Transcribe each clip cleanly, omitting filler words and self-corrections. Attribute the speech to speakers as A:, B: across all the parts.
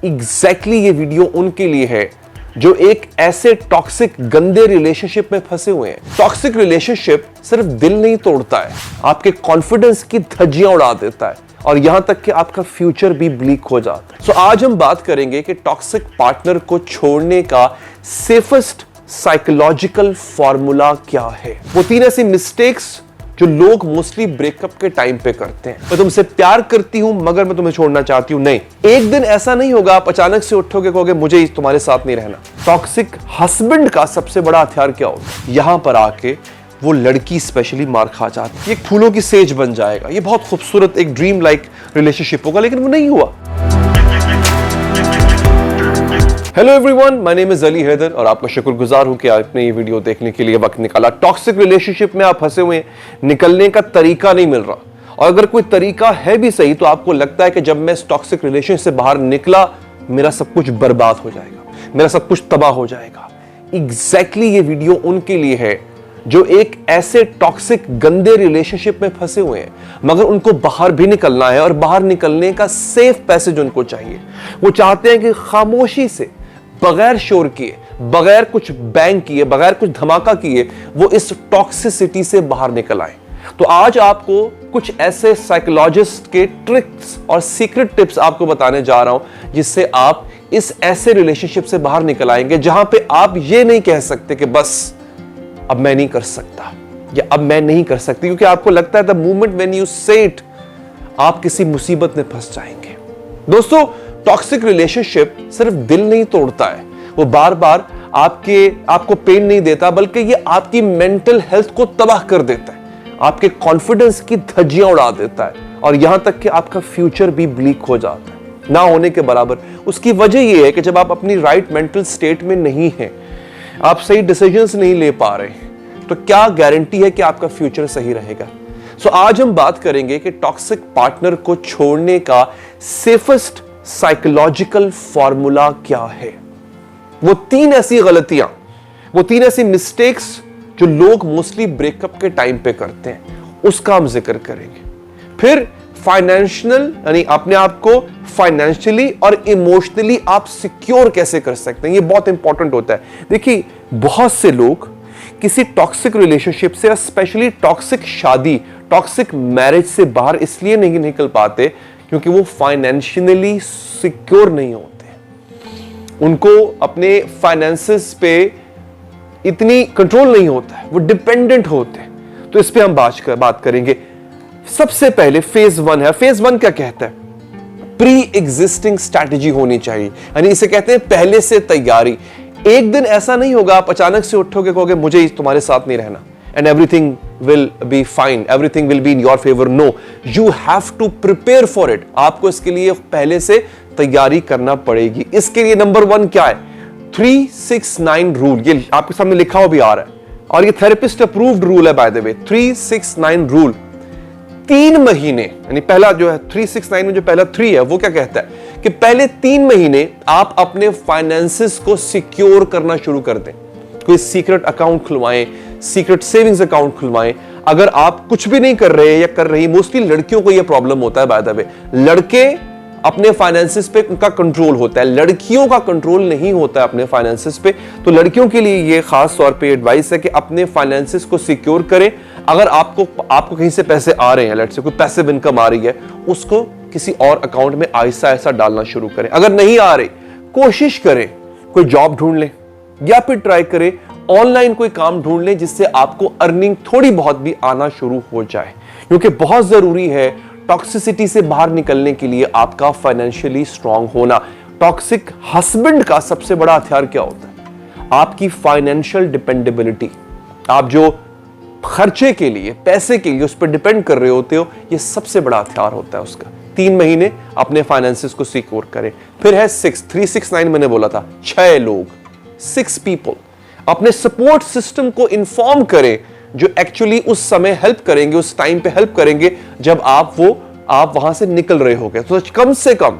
A: Exactly ये video उनके लिए है जो एक ऐसे टॉक्सिक गंदे रिलेशनशिप में फंसे हुए हैं। टॉक्सिक रिलेशनशिप सिर्फ दिल नहीं तोड़ता है, आपके कॉन्फिडेंस की धज्जियां उड़ा देता है और यहां तक कि आपका फ्यूचर भी ब्लीक हो जाता है। सो आज हम बात करेंगे कि टॉक्सिक पार्टनर को छोड़ने का सेफेस्ट साइकोलॉजिकल फॉर्मूला क्या है। वो 3 ऐसी मिस्टेक्स जो लोग मोस्टली ब्रेकअप के टाइम पे करते हैं। मैं तुमसे प्यार करती हूं मगर मैं तुम्हें छोड़ना चाहती हूं। नहीं, एक दिन ऐसा नहीं होगा आप अचानक से उठोगे कहोगे मुझे तुम्हारे साथ नहीं रहना। टॉक्सिक हस्बैंड का सबसे बड़ा हथियार क्या होगा? यहां पर आके वो लड़की स्पेशली मार खा जाती है। ये फूलों की सेज बन जाएगा, ये बहुत खूबसूरत एक ड्रीम लाइक रिलेशनशिप होगा, लेकिन वो नहीं हुआ। Hello everyone, my name is Ali Haider और आपका शुक्रगुजार हूं कि आपने ये वीडियो देखने के लिए वक्त निकाला। टॉक्सिक रिलेशनशिप में आप फंसे हुए हैं, निकलने का तरीका नहीं मिल रहा, और अगर कोई तरीका है भी सही तो आपको लगता है कि जब मैं इस टॉक्सिक रिलेशनशिप से बाहर निकला मेरा सब कुछ बर्बाद हो जाएगा, मेरा सब कुछ तबाह हो जाएगा। एग्जैक्टली ये वीडियो उनके लिए है जो एक ऐसे टॉक्सिक गंदे रिलेशनशिप में फंसे हुए हैं मगर उनको बाहर भी निकलना है, और बाहर निकलने का सेफ पैसेज उनको चाहिए। वो चाहते हैं कि खामोशी से, बगैर शोर किए, बगैर कुछ बैंग किए, बगैर कुछ धमाका किए वो इस टॉक्सिसिटी से बाहर निकल आए। तो आज आपको कुछ ऐसे साइकोलॉजिस्ट के ट्रिक्स और सीक्रेट टिप्स आपको बताने जा रहा हूं जिससे आप इस ऐसे रिलेशनशिप से बाहर निकल आएंगे जहां पे आप ये नहीं कह सकते कि बस अब मैं नहीं कर सकता या अब मैं नहीं कर सकती, क्योंकि आपको लगता है द मोमेंट व्हेन यू से इट आप किसी मुसीबत में फंस जाएंगे। दोस्तों, टॉक्सिक रिलेशनशिप सिर्फ दिल नहीं तोड़ता है, वो बार बार आपको पेन नहीं देता बल्कि ये आपकी मेंटल हेल्थ को तबाह कर देता है, आपके कॉन्फिडेंस की धज्जियां उड़ा देता है और यहां तक कि आपका फ्यूचर भी ब्लीक हो जाता है, ना होने के बराबर। उसकी वजह यह है कि जब आप अपनी राइट मेंटल स्टेट में नहीं हैं, आप सही डिसीजंस नहीं ले पा रहे, तो क्या गारंटी है कि आपका फ्यूचर सही रहेगा? सो आज हम बात करेंगे कि टॉक्सिक पार्टनर को छोड़ने का सेफेस्ट साइकोलॉजिकल फॉर्मूला क्या है। वो 3 ऐसी गलतियां, वो 3 ऐसी मिस्टेक्स जो लोग मोस्टली ब्रेकअप के टाइम पे करते हैं, उसका हम जिक्र करेंगे। फिर फाइनेंशियल, यानी अपने आप को फाइनेंशियली और इमोशनली आप सिक्योर कैसे कर सकते हैं, ये बहुत इंपॉर्टेंट होता है। देखिए, बहुत से लोग किसी टॉक्सिक रिलेशनशिप से, स्पेशली टॉक्सिक शादी, टॉक्सिक मैरिज से बाहर इसलिए नहीं निकल पाते क्योंकि वो फाइनेंशियली सिक्योर नहीं होते, उनको अपने फाइनेंसेस पे इतनी कंट्रोल नहीं होता है, वो डिपेंडेंट होते हैं। तो इस पे हम बात करेंगे। सबसे पहले फेज 1 है। फेज 1 क्या कहता है? प्री एग्जिस्टिंग स्ट्रैटेजी होनी चाहिए, यानी इसे कहते हैं पहले से तैयारी। एक दिन ऐसा नहीं होगा आप अचानक से उठोगे कहोगे मुझे तुम्हारे साथ नहीं रहना and everything will be fine, everything will be in your favor. No, you have to prepare for it. आपको इसके लिए पहले से तैयारी करना पड़ेगी। इसके लिए नंबर 1 क्या है? 369 रूल। ये आपके सामने लिखा हुआ भी आ रहा है और ये थेरेपिस्ट अप्रूव्ड रूल है बाय द वे। 369 रूल 3 महीने, यानी पहला जो है 369 में जो पहला 3 है वो क्या कहता है कि पहले 3 महीने आप अपने फाइनेंसेस को सिक्योर करना शुरू कर दें। कोई सीक्रेट अकाउंट खुलवाएं, सीक्रेट सेविंग्स अकाउंट खुलवाएं। अगर आप कुछ भी नहीं कर रहे या कर रही, मोस्टली लड़कियों को यह प्रॉब्लम होता है बाय द वे। लड़के अपने फाइनेंसेस पे उनका कंट्रोल होता है, लड़कियों का कंट्रोल नहीं होता है अपने फाइनेंसेस पे। तो लड़कियों के लिए ये खास तौर पे एडवाइस है कि अपने फाइनेंसेस को सिक्योर करें। अगर आपको कहीं से पैसे आ रहे हैं, लेट्स से कोई पैसिव इनकम आ रही है, उसको किसी और अकाउंट में आहिस्ता आहिस्ता डालना शुरू करें। अगर नहीं आ रही, कोशिश करें कोई जॉब ढूंढ लें या फिर ट्राई करें ऑनलाइन कोई काम ढूंढ लें जिससे आपको अर्निंग थोड़ी बहुत भी आना शुरू हो जाए, क्योंकि बहुत जरूरी है टॉक्सिसिटी से बाहर निकलने के लिए आपका फाइनेंशियली स्ट्रांग होना। टॉक्सिक हस्बैंड का सबसे बड़ा हथियार क्या होता है? आपकी फाइनेंशियल डिपेंडेबिलिटी। आप जो खर्चे के लिए, पैसे के लिए उस पर डिपेंड कर रहे होते हो, यह सबसे बड़ा हथियार होता है उसका। 3 महीने अपने फाइनेंसेस को सिक्योर करें। फिर है 369 मैंने बोला था, 6 लोग, 6 पीपल अपने सपोर्ट सिस्टम को इन्फॉर्म करें जो एक्चुअली उस समय हेल्प करेंगे, उस टाइम पे हेल्प करेंगे जब आप वहां से निकल रहे होगे। तो कम से कम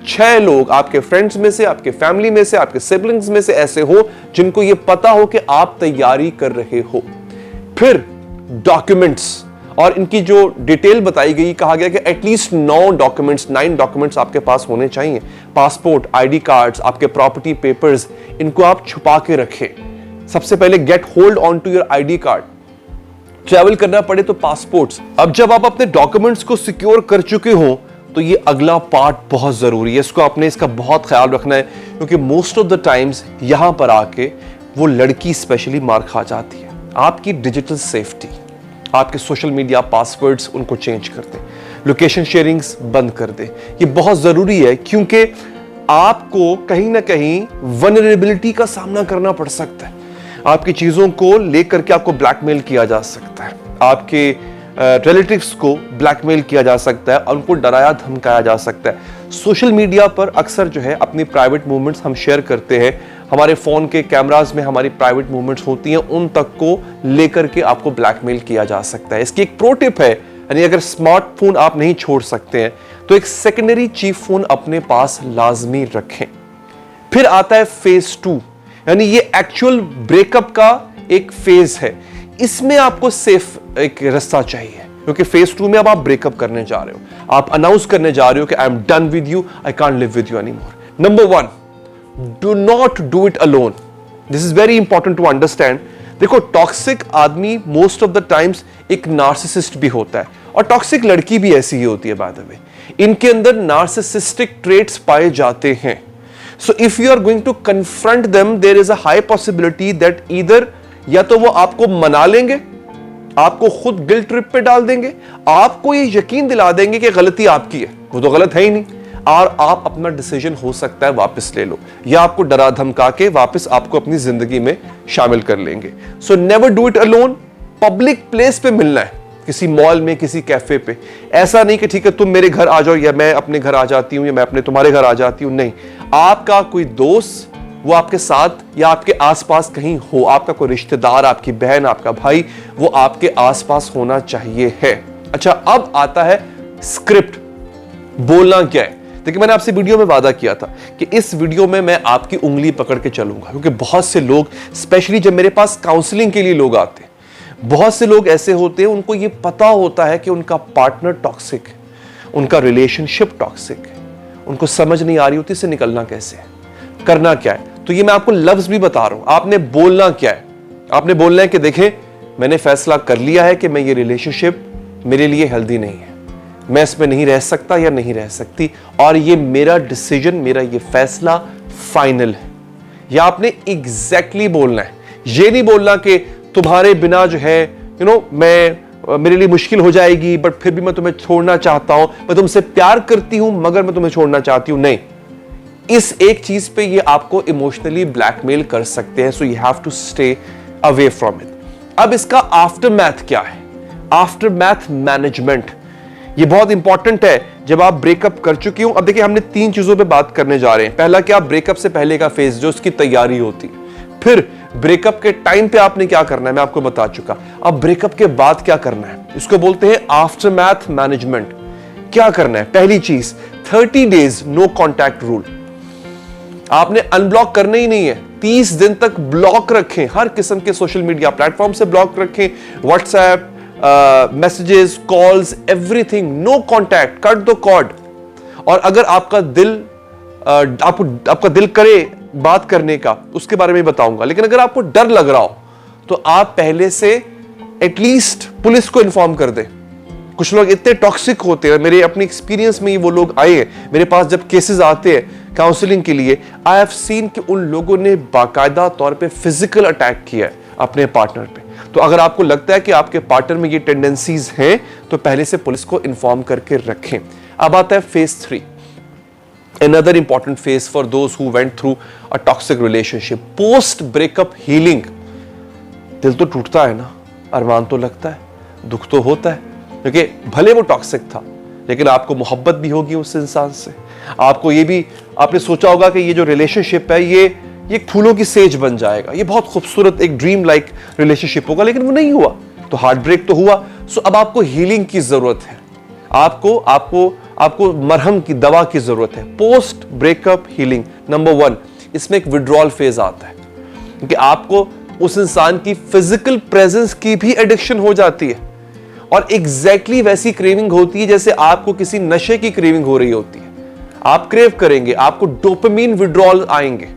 A: 6 लोग आपके फ्रेंड्स में से, आपके फैमिली में से, आपके सिबलिंग्स में से ऐसे हो जिनको यह पता हो कि आप तैयारी कर रहे हो। फिर डॉक्यूमेंट्स, और इनकी जो डिटेल बताई गई, कहा गया कि एटलीस्ट 9 डॉक्यूमेंट्स आपके पास होने चाहिए। पासपोर्ट, आईडी कार्ड्स, आपके प्रॉपर्टी पेपर्स, इनको आप छुपा के रखें। सबसे पहले get hold on to your ID card. Travel करना पड़े तो पासपोर्ट्स। अब जब आप अपने डॉक्यूमेंट्स को सिक्योर कर चुके हो तो ये अगला पार्ट बहुत जरूरी है, इसको आपने इसका बहुत ख्याल रखना है, क्योंकि मोस्ट ऑफ द टाइम्स यहां पर आके वो लड़की स्पेशली मार खा जाती है। आपकी डिजिटल सेफ्टी, आपके सोशल मीडिया पासवर्ड्स उनको चेंज कर दें, लोकेशन शेयरिंग्स बंद कर दें। ये बहुत जरूरी है क्योंकि आपको कहीं ना कहीं वनरेबिलिटी का सामना करना पड़ सकता है। आपकी चीजों को लेकर के आपको ब्लैकमेल किया जा सकता है, आपके रिलेटिव्स को ब्लैकमेल किया जा सकता है और उनको डराया धमकाया जा सकता है। सोशल मीडिया पर अक्सर जो है अपनी प्राइवेट मूवमेंट्स हम शेयर करते हैं, हमारे फोन के कैमरास में हमारी प्राइवेट मूवमेंट्स होती हैं, उन तक को लेकर के आपको ब्लैकमेल किया जा सकता है। इसकी एक प्रो टिप है, यानी अगर स्मार्टफोन आप नहीं छोड़ सकते हैं तो एक सेकेंडरी चीप फोन अपने पास लाजमी रखें। फिर आता है फेज 2, यानी ये एक्चुअल ब्रेकअप का एक फेज है। इसमें आपको सेफ एक रास्ता चाहिए, क्योंकि फेज 2 में अब आप ब्रेकअप करने जा रहे हो, आप अनाउंस करने जा रहे हो कि I am done with you, I can't live with you any more. Number 1, do not do it alone. This is very important to understand. देखो, टॉक्सिक आदमी मोस्ट ऑफ द टाइम्स एक नार्सिसिस्ट भी होता है, और टॉक्सिक लड़की भी ऐसी ही होती है बाय द वे। इनके अंदर नार्सिसिस्टिक ट्रेट्स पाए जाते हैं। So if you are going to confront them, there is a high possibility that either या तो वो आपको मना लेंगे, आपको खुद गिल्ट ट्रिप पे डाल देंगे, आपको ये यकीन दिला देंगे कि गलती आपकी है, वो तो गलत है ही नहीं, और आप अपना डिसीजन हो सकता है वापस ले लो, या आपको डरा धमका के वापस आपको अपनी जिंदगी में शामिल कर लेंगे। So never do it alone. Public place पे मिलना है, किसी मॉल में, किसी कैफे पे। ऐसा नहीं कि ठीक है तुम मेरे घर आ जाओ, या मैं अपने घर आ जाती हूं, या मैं अपने तुम्हारे घर आ जाती हूं। नहीं, आपका कोई दोस्त वो आपके साथ या आपके आसपास कहीं हो, आपका कोई रिश्तेदार, आपकी बहन, आपका भाई, वो आपके आसपास होना चाहिए है। अच्छा, अब आता है स्क्रिप्ट, बोलना क्या है। देखिए, मैंने आपसे वीडियो में वादा किया था कि इस वीडियो में मैं आपकी उंगली पकड़ के चलूंगा, क्योंकि बहुत से लोग, स्पेशली जब मेरे पास काउंसलिंग के लिए लोग आते हैं, बहुत से लोग ऐसे होते हैं उनको ये पता होता है कि उनका पार्टनर टॉक्सिक है, उनका रिलेशनशिप टॉक्सिक है, उनको समझ नहीं आ रही होती इससे निकलना कैसे है, करना क्या है। तो ये मैं आपको लफ्ज भी बता रहा हूं, आपने बोलना क्या है। आपने बोलना है कि देखें, मैंने फैसला कर लिया है कि मैं ये रिलेशनशिप मेरे लिए हेल्दी नहीं है, मैं इसमें नहीं रह सकता या नहीं रह सकती, और ये मेरा डिसीजन, मेरा ये फैसला फाइनल है। या आपने एग्जैक्टली बोलना है, ये नहीं बोलना कि तुम्हारे बिना जो है मेरे लिए मुश्किल हो जाएगी, बट फिर भी मैं तुम्हें छोड़ना चाहता हूं, मैं तुमसे प्यार करती हूं मगर मैं तुम्हें छोड़ना चाहती हूं। नहीं, इस एक चीज पे ये आपको इमोशनली ब्लैकमेल कर सकते हैं। So you have to stay away from it. अब इसका आफ्टर मैथ क्या है, आफ्टर मैथ मैनेजमेंट, ये बहुत इंपॉर्टेंट है जब आप ब्रेकअप कर चुकी हो। अब देखिए, हमने 3 चीजों पे बात करने जा रहे हैं। पहला क्या, ब्रेकअप से पहले का फेज जो उसकी तैयारी होती, फिर ब्रेकअप के टाइम पे आपने क्या करना है मैं आपको बता चुका। अब ब्रेकअप के बाद क्या करना है, इसको बोलते हैं आफ्टर मैथ मैनेजमेंट। क्या करना है, पहली चीज 30 डेज नो कॉन्टैक्ट रूल। आपने अनब्लॉक करना ही नहीं है, 30 दिन तक ब्लॉक रखें, हर किस्म के सोशल मीडिया प्लेटफॉर्म से ब्लॉक रखें, WhatsApp, messages, calls, everything, no contact, cut the cord. और अगर आपका दिल करे बात करने का, उसके बारे में बताऊंगा, लेकिन अगर आपको डर लग रहा हो तो आप पहले से एटलीस्ट पुलिस को इन्फॉर्म कर दें। कुछ लोग इतने टॉक्सिक होते हैं, मेरे अपने एक्सपीरियंस में ही वो लोग आए हैं मेरे पास जब केसेस आते हैं काउंसलिंग के लिए, आई हैव सीन कि उन लोगों ने बाकायदा तौर पे फिजिकल अटैक किया है अपने पार्टनर पे। तो अगर आपको लगता है कि आपके पार्टनर में ये टेंडेंसीज हैं तो पहले से पुलिस को इन्फॉर्म करके रखें। अब आता है phase 3, another important phase for those who went through a toxic relationship, post breakup healing। दिल तो टूटता है ना, अरमान तो लगता है, दुख तो होता है, क्योंकि भले वो टॉक्सिक था लेकिन आपको मोहब्बत भी होगी उस इंसान से। आपको ये भी, आपने सोचा होगा कि ये जो रिलेशनशिप है ये फूलों की सेज बन जाएगा, ये बहुत खूबसूरत एक ड्रीम लाइक रिलेशनशिप होगा, लेकिन वो नहीं हुआ, तो हार्ट ब्रेक तो हुआ। सो अब आपको हीलिंग की जरूरत है, आपको मरहम की दवा की जरूरत है। पोस्ट ब्रेकअप हीलिंग नंबर 1, इसमें एक विड्रॉल फेज आता है, क्योंकि आपको उस इंसान की फिजिकल प्रेजेंस की भी एडिक्शन हो जाती है, और एग्जैक्टली वैसी क्रेविंग होती है जैसे आपको किसी नशे की क्रेविंग हो रही होती है। आप क्रेव करेंगे, आपको डोपामिन विड्रॉल आएंगे।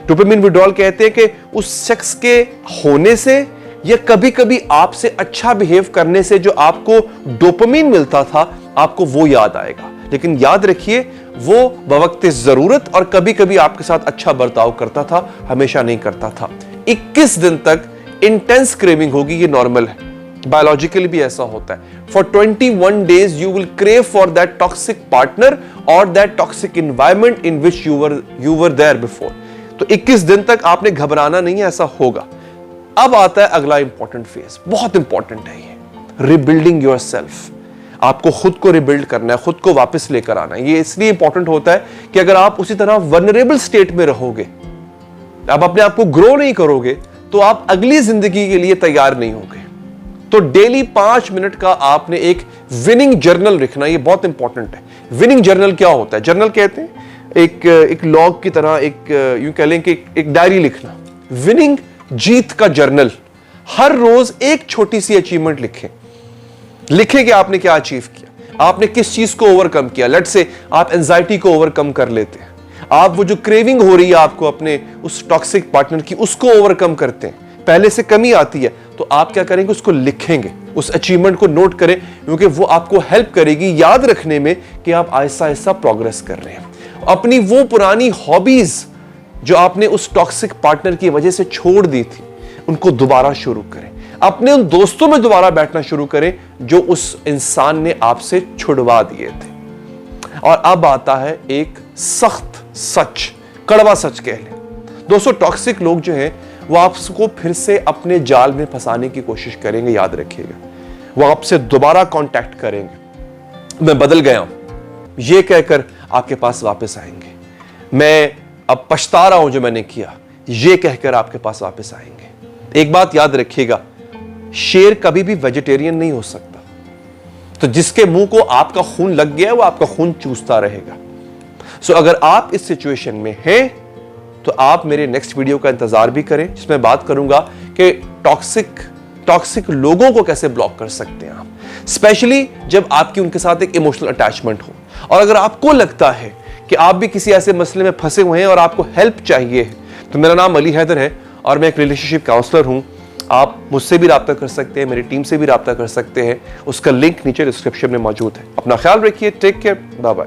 A: डोपामिन विड्रॉल कहते हैं कि उस शख्स के होने से या कभी कभी आपसे अच्छा बिहेव करने से जो आपको डोपामिन मिलता था, आपको वो याद आएगा। लेकिन याद रखिए, वो बवक्त जरूरत और कभी कभी आपके साथ अच्छा बर्ताव करता था, हमेशा नहीं करता था। 21 दिन तक इंटेंस क्रेविंग होगी, ये नॉर्मल है, बायोलॉजिकली भी ऐसा होता है। For 21 days you will crave for that toxic partner और that toxic environment in which you were there before. तो 21 दिन तक आपने घबराना नहीं है, ऐसा होगा। अब आता है अगला इंपॉर्टेंट फेज, बहुत इंपॉर्टेंट है ये, रिबिल्डिंग योरसेल्फ। आपको खुद को रिबिल्ड करना है, खुद को वापस लेकर आना है। ये इसलिए इंपॉर्टेंट होता है कि अगर आप उसी तरह वल्नरेबल स्टेट में रहोगे, आप अपने आप को ग्रो नहीं करोगे, तो आप अगली जिंदगी के लिए तैयार नहीं होगे। तो डेली 5 मिनट का आपने एक विनिंग जर्नल लिखना, ये बहुत इंपॉर्टेंट है। विनिंग जर्नल क्या होता है? जर्नल कहते हैं एक लॉग की तरह, यूं कह लें कि एक डायरी लिखना। विनिंग, जीत का जर्नल। हर रोज एक छोटी सी अचीवमेंट लिखें कि आपने क्या अचीव किया, आपने किस चीज को ओवरकम किया। लेट्स से आप एंजाइटी को ओवरकम कर लेते हैं, आप वो जो क्रेविंग हो रही है आपको अपने उस टॉक्सिक पार्टनर की, उसको ओवरकम करते हैं। पहले से कमी आती है तो आप क्या करेंगे, उसको लिखेंगे, उस अचीवमेंट को नोट करें, क्योंकि वो आपको हेल्प करेगी याद रखने में कि आप आहिस्ता आहिस्ता प्रोग्रेस कर रहे हैं। अपनी वो पुरानी हॉबीज जो आपने उस टॉक्सिक पार्टनर की वजह से छोड़ दी थी, उनको दोबारा शुरू करें। अपने उन दोस्तों में दोबारा बैठना शुरू करें जो उस इंसान ने आपसे छुड़वा दिए थे। और अब आता है एक सख्त सच, कड़वा सच कह लें। दोस्तों, टॉक्सिक लोग जो हैं वो आपको फिर से अपने जाल में फंसाने की कोशिश करेंगे, याद रखिएगा। वो आपसे दोबारा कांटेक्ट करेंगे, मैं बदल गया हूं ये कहकर आपके पास वापस आएंगे। मैं अब पछता रहा हूं जो मैंने किया, ये कहकर आपके पास वापस आएंगे। एक बात याद रखिएगा, शेर कभी भी वेजिटेरियन नहीं हो सकता। तो जिसके मुंह को आपका खून लग गया है, वो आपका खून चूसता रहेगा। सो अगर आप इस सिचुएशन में हैं तो आप मेरे नेक्स्ट वीडियो का इंतजार भी करें, जिसमें बात करूंगा कि टॉक्सिक लोगों को कैसे ब्लॉक कर सकते हैं आप, स्पेशली जब आपकी उनके साथ एक इमोशनल अटैचमेंट हो। और अगर आपको लगता है कि आप भी किसी ऐसे मसले में फंसे हुए हैं और आपको हेल्प चाहिए, तो मेरा नाम अली हैदर है और मैं एक रिलेशनशिप काउंसलर हूं। आप मुझसे भी राब्ता कर सकते हैं, मेरी टीम से भी राब्ता कर सकते हैं। उसका लिंक नीचे डिस्क्रिप्शन में मौजूद है। अपना ख्याल रखिए, टेक केयर, बाय बाय।